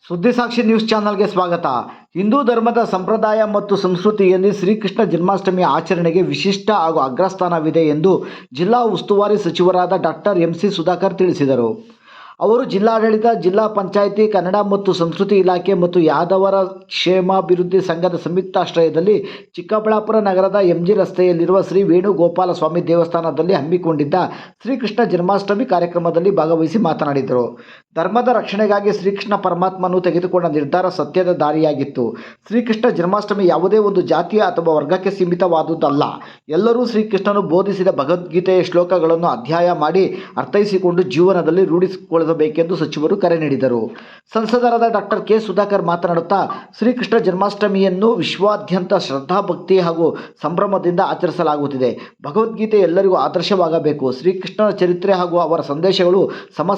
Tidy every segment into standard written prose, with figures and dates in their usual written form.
ಸುದ್ದಿಸಾಕ್ಷಿ news ಚಾನಲ್ಗೆ ಸ್ವಾಗತ. ಹಿಂದೂ ಧರ್ಮದ ಸಂಪ್ರದಾಯ ಮತ್ತು ಸಂಸ್ಕೃತಿಯಲ್ಲಿ ಶ್ರೀಕೃಷ್ಣ ಜನ್ಮಾಷ್ಟಮಿ ಆಚರಣೆಗೆ ವಿಶಿಷ್ಟ ಹಾಗೂ ಅಗ್ರಸ್ಥಾನವಿದೆ ಎಂದು ಜಿಲ್ಲಾ ಉಸ್ತುವಾರಿ ಸಚಿವರಾದ ಡಾಕ್ಟರ್ ಎಂ.ಸಿ. ಸುಧಾಕರ್ ತಿಳಿಸಿದರು. ಅವರು ಜಿಲ್ಲಾಡಳಿತ, ಜಿಲ್ಲಾ ಪಂಚಾಯಿತಿ, ಕನ್ನಡ ಮತ್ತು ಸಂಸ್ಕೃತಿ ಇಲಾಖೆ ಮತ್ತು ಯಾದವರ ಕ್ಷೇಮಾಭಿವೃದ್ಧಿ ಸಂಘದ ಸಂಯುಕ್ತಾಶ್ರಯದಲ್ಲಿ ಚಿಕ್ಕಬಳ್ಳಾಪುರ ನಗರದ ಎಂಜಿ ರಸ್ತೆಯಲ್ಲಿರುವ ಶ್ರೀ ವೇಣುಗೋಪಾಲ ಸ್ವಾಮಿ ದೇವಸ್ಥಾನದಲ್ಲಿ ಹಮ್ಮಿಕೊಂಡಿದ್ದ ಶ್ರೀಕೃಷ್ಣ ಜನ್ಮಾಷ್ಟಮಿ ಕಾರ್ಯಕ್ರಮದಲ್ಲಿ ಭಾಗವಹಿಸಿ ಮಾತನಾಡಿದರು. ಧರ್ಮದ ರಕ್ಷಣೆಗಾಗಿ ಶ್ರೀಕೃಷ್ಣ ಪರಮಾತ್ಮನು ತೆಗೆದುಕೊಂಡ ನಿರ್ಧಾರ ಸತ್ಯದ ದಾರಿಯಾಗಿತ್ತು. ಶ್ರೀಕೃಷ್ಣ ಜನ್ಮಾಷ್ಟಮಿ ಯಾವುದೇ ಒಂದು ಜಾತಿಯ ಅಥವಾ ವರ್ಗಕ್ಕೆ ಸೀಮಿತವಾದುದಲ್ಲ. ಎಲ್ಲರೂ ಶ್ರೀಕೃಷ್ಣನು ಬೋಧಿಸಿದ ಭಗವದ್ಗೀತೆಯ ಶ್ಲೋಕಗಳನ್ನು ಅಧ್ಯಯನ ಮಾಡಿ ಅರ್ಥೈಸಿಕೊಂಡು ಜೀವನದಲ್ಲಿ ರೂಢಿಸಿಕೊಳ್ಳಬೇಕೆಂದು ಸಚಿವರು ಕರೆ ನೀಡಿದರು. ಸಂಸದರಾದ ಡಾಕ್ಟರ್ ಕೆ. ಸುಧಾಕರ್ ಮಾತನಾಡುತ್ತಾ, ಶ್ರೀಕೃಷ್ಣ ಜನ್ಮಾಷ್ಟಮಿಯನ್ನು ವಿಶ್ವಾದ್ಯಂತ ಶ್ರದ್ಧಾಭಕ್ತಿ ಹಾಗೂ ಸಂಭ್ರಮದಿಂದ ಆಚರಿಸಲಾಗುತ್ತಿದೆ. ಭಗವದ್ಗೀತೆ ಎಲ್ಲರಿಗೂ ಆದರ್ಶವಾಗಬೇಕು. ಶ್ರೀಕೃಷ್ಣನ ಚರಿತ್ರೆ ಹಾಗೂ ಅವರ ಸಂದೇಶಗಳು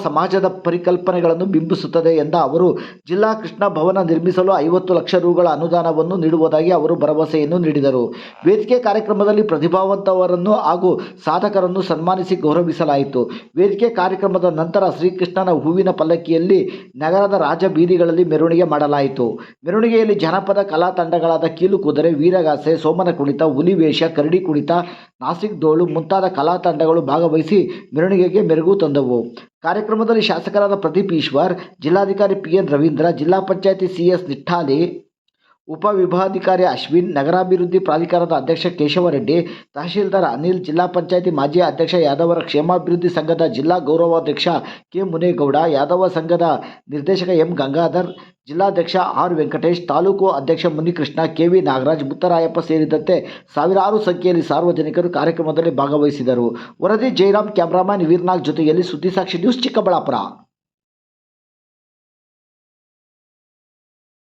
ಸಮಾಜದ ಪರಿಕಲ್ಪನೆಗಳನ್ನು ಬಿಂಬಿಸುತ್ತದೆ ಎಂದ ಅವರು, ಜಿಲ್ಲಾ ಕೃಷ್ಣ ಭವನ ನಿರ್ಮಿಸಲು 50 ಲಕ್ಷ ರುಗಳ ಅನುದಾನವನ್ನು ನೀಡುವುದಾಗಿ ಅವರು ಭರವಸೆಯನ್ನು ನೀಡಿದರು. ವೇದಿಕೆ ಕಾರ್ಯಕ್ರಮದಲ್ಲಿ ಪ್ರತಿಭಾವಂತರನ್ನು ಹಾಗೂ ಸಾಧಕರನ್ನು ಸನ್ಮಾನಿಸಿ ಗೌರವಿಸಲಾಯಿತು. ವೇದಿಕೆ ಕಾರ್ಯಕ್ರಮದ ನಂತರ ಶ್ರೀಕೃಷ್ಣನ ಹೂವಿನ ಪಲ್ಲಕ್ಕಿಯಲ್ಲಿ ನಗರದ ರಾಜ ಬೀದಿಗಳಲ್ಲಿ ಮೆರವಣಿಗೆ ಮಾಡಲಾಯಿತು. ಮೆರವಣಿಗೆಯಲ್ಲಿ ಜಾನಪದ ಕಲಾ ತಂಡಗಳಾದ ಕೀಲು ಕುದುರೆ, ವೀರಗಾಸೆ, ಸೋಮನ ಕುಣಿತ, ಹುಲಿವೇಷ, ಕರಡಿ ಕುಣಿತ, ನಾಸಿಕ್ ಡೋಲು ಮುಂತಾದ ಕಲಾ ತಂಡಗಳು ಭಾಗವಹಿಸಿ ಮೆರವಣಿಗೆಗೆ ಮೆರುಗು ತಂದವು. ಕಾರ್ಯಕ್ರಮದಲ್ಲಿ ಶಾಸಕರಾದ ಪ್ರದೀಪ್ ಈಶ್ವರ್, ಜಿಲ್ಲಾಧಿಕಾರಿ ಪಿ.ಎನ್. ರವೀಂದ್ರ, ಜಿಲ್ಲಾ ಪಂಚಾಯಿತಿ ಸಿ.ಎಸ್. ನಿಟ್ಟಾಲಿ, ಉಪವಿಭಾಗಾಧಿಕಾರಿ ಅಶ್ವಿನ್, ನಗರಾಭಿವೃದ್ಧಿ ಪ್ರಾಧಿಕಾರದ ಅಧ್ಯಕ್ಷ ಕೇಶವರೆಡ್ಡಿ, ತಹಶೀಲ್ದಾರ್ ಅನಿಲ್, ಜಿಲ್ಲಾ ಪಂಚಾಯಿತಿ ಮಾಜಿ ಅಧ್ಯಕ್ಷ, ಯಾದವರ ಕ್ಷೇಮಾಭಿವೃದ್ಧಿ ಸಂಘದ ಜಿಲ್ಲಾ ಗೌರವಾಧ್ಯಕ್ಷ ಕೆ. ಮುನೇಗೌಡ, ಯಾದವ ಸಂಘದ ನಿರ್ದೇಶಕ ಎಂ. ಗಂಗಾಧರ್, ಜಿಲ್ಲಾಧ್ಯಕ್ಷ ಆರ್. ವೆಂಕಟೇಶ್, ತಾಲೂಕು ಅಧ್ಯಕ್ಷ ಮುನಿಕೃಷ್ಣ, ಕೆ.ವಿ. ನಾಗರಾಜ್, ಮುತ್ತರಾಯಪ್ಪ ಸೇರಿದಂತೆ ಸಾವಿರಾರು ಸಂಖ್ಯೆಯಲ್ಲಿ ಸಾರ್ವಜನಿಕರು ಕಾರ್ಯಕ್ರಮದಲ್ಲಿ ಭಾಗವಹಿಸಿದರು. ವರದಿ ಜಯರಾಮ್, ಕ್ಯಾಮರಾಮನ್ ವೀರನಾಗ್ ಜೊತೆಯಲ್ಲಿ ಸುದ್ದಿಸಾಕ್ಷಿ ನ್ಯೂಸ್, ಚಿಕ್ಕಬಳ್ಳಾಪುರ.